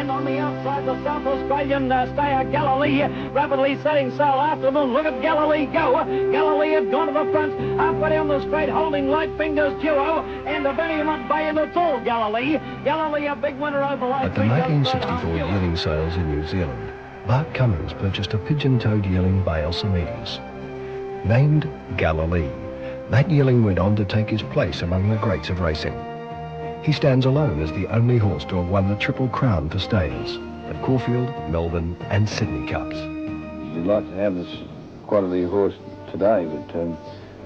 and on the outside the South Australian stayer Galilee rapidly setting sail after them. Look at Galilee go. Galilee had gone to the front, halfway down the straight, holding Light Fingers duo, and a very much bay, and it's all Galilee. Galilee a big winner over Light At the Fingers. 1964 yearling sales in New Zealand, Bart Cummings purchased a pigeon-toed yearling by Alcimedes. Named Galilee, that yearling went on to take his place among the greats of racing. He stands alone as the only horse to have won the Triple Crown for stayers, the Caulfield, Melbourne and Sydney Cups. We'd like to have this quality horse today, but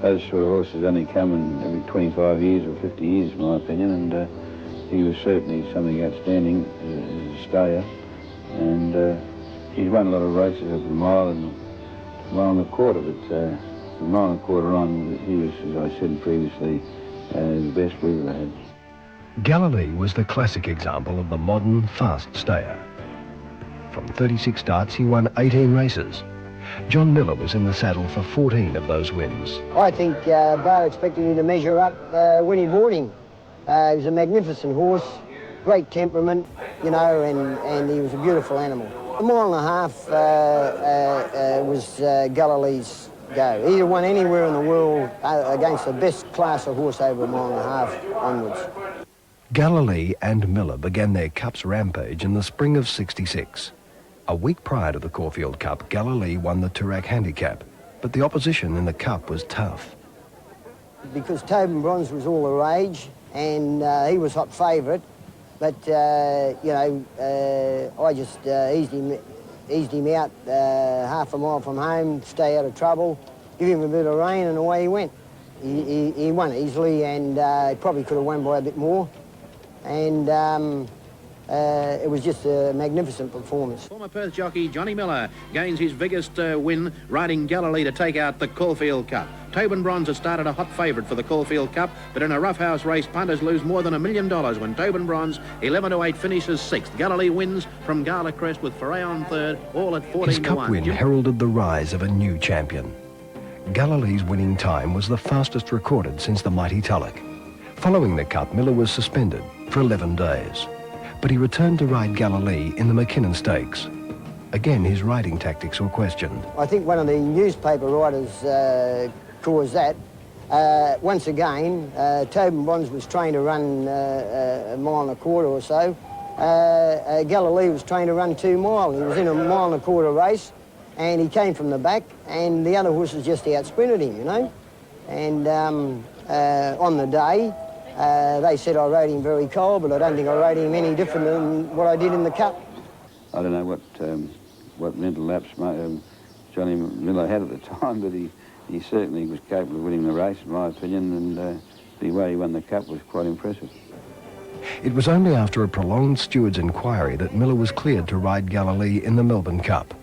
those sort of horses only come in every 25 years or 50 years, in my opinion, and he was certainly something outstanding as a stayer, and he's won a lot of races over the mile and a quarter, but the mile and a quarter on, he was, as I said previously, the best we've ever had. Galilee was the classic example of the modern fast stayer. From 36 starts, he won 18 races. John Miller was in the saddle for 14 of those wins. I think Bart expected him to measure up when he bought him. He was a magnificent horse, great temperament, you know, and he was a beautiful animal. A mile and a half was Galilee's go. He won anywhere in the world against the best class of horse over a mile and a half onwards. Galilee and Miller began their Cups rampage in the spring of '66. A week prior to the Caulfield Cup, Galilee won the Toorak Handicap, but the opposition in the Cup was tough. Because Tobin Bronze was all the rage, and he was hot favourite, but, you know, I just eased him out half a mile from home, stay out of trouble, give him a bit of rain, and away he went. He won easily, and he probably could have won by a bit more. And it was just a magnificent performance. Former Perth jockey Johnny Miller gains his biggest win riding Galilee to take out the Caulfield Cup. Tobin Bronze has started a hot favourite for the Caulfield Cup, but in a roughhouse race, punters lose more than $1 million when Tobin Bronze, 11-8, finishes 6th. Galilee wins from Gala Crest with Foray on 3rd, all at 14-1. His Cup win heralded the rise of a new champion. Galilee's winning time was the fastest recorded since the mighty Tulloch. Following the Cup, Miller was suspended for 11 days. But he returned to ride Galilee in the McKinnon Stakes. Again, his riding tactics were questioned. I think one of the newspaper writers caused that. Once again, Tobin Bronze was trained to run a mile and a quarter or so. Galilee was trained to run 2 miles. He was in a mile and a quarter race, and he came from the back, and the other horses just out-sprinted him, you know. And on the day, they said I rode him very cold, but I don't think I rode him any different than what I did in the Cup. I don't know what mental lapse Johnny Miller had at the time, but he certainly was capable of winning the race, in my opinion, and the way he won the Cup was quite impressive. It was only after a prolonged steward's inquiry that Miller was cleared to ride Galilee in the Melbourne Cup.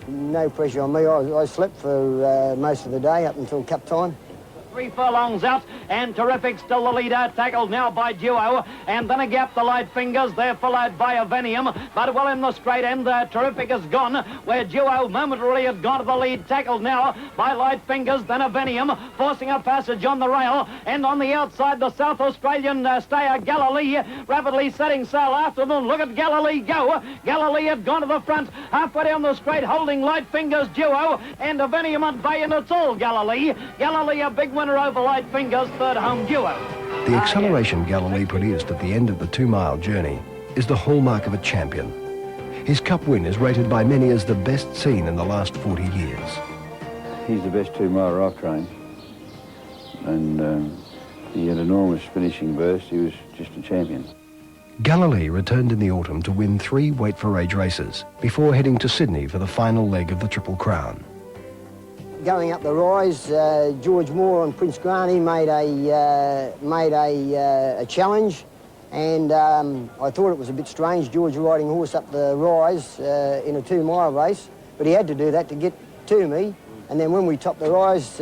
No pressure on me. I slept for most of the day up until Cup time. 3 furlongs out, and Terrific still the leader, tackled now by Duo, and then a gap the Light Fingers, they're followed by Avenium, but well in the straight end, Terrific is gone, where Duo momentarily had gone to the lead, tackled now by Light Fingers, then Avenium, forcing a passage on the rail, and on the outside the South Australian stayer Galilee, rapidly setting sail after them. Look at Galilee go. Galilee had gone to the front, halfway down the straight, holding Light Fingers Duo, and Avenium at bay, and it's all Galilee. Galilee a big winner over Light Fingers, 3rd home Duo. The acceleration Galilee produced at the end of the 2-mile journey is the hallmark of a champion. His Cup win is rated by many as the best seen in the last 40 years. He's the best 2-miler I've trained, and he had enormous finishing burst. He was just a champion. Galilee returned in the autumn to win 3 weight-for-age races before heading to Sydney for the final leg of the Triple Crown. Going up the rise, George Moore and Prince Granny made a challenge, and I thought it was a bit strange, George riding a horse up the rise in a 2-mile race, but he had to do that to get to me. And then when we topped the rise,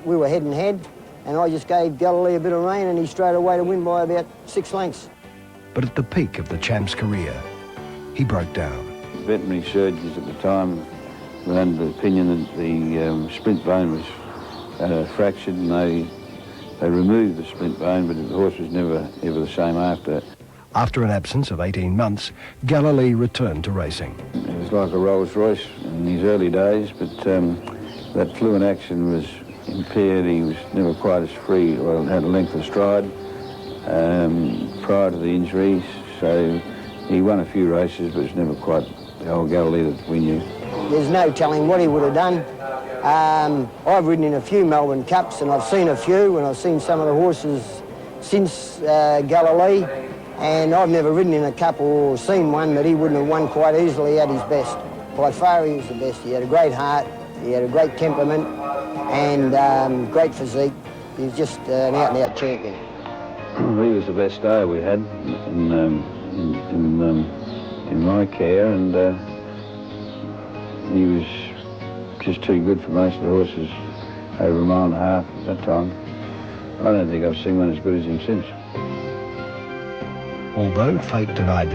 we were head and head, and I just gave Galilee a bit of rein, and he straight away to win by about 6 lengths. But at the peak of the champ's career, he broke down. Veterinary surgeons at the time were under the opinion that the splint bone was fractured, and they removed the splint bone, but the horse was never the same after. After an absence of 18 months, Galilee returned to racing. It was like a Rolls Royce in his early days, but that fluent action was impaired. He was never quite as free, well, had a length of stride prior to the injuries, so he won a few races, but it was never quite the old Galilee that we knew. There's no telling what he would have done. I've ridden in a few Melbourne Cups, and I've seen a few, and I've seen some of the horses since Galilee, and I've never ridden in a cup or seen one that he wouldn't have won quite easily at his best. By far he was the best. He had a great heart, he had a great temperament, and great physique. He was just an out-and-out champion. He was the best stayer we had in my care, and he was just too good for most of the horses over a mile and a half at that time. I don't think I've seen one as good as him since. Although fate denied the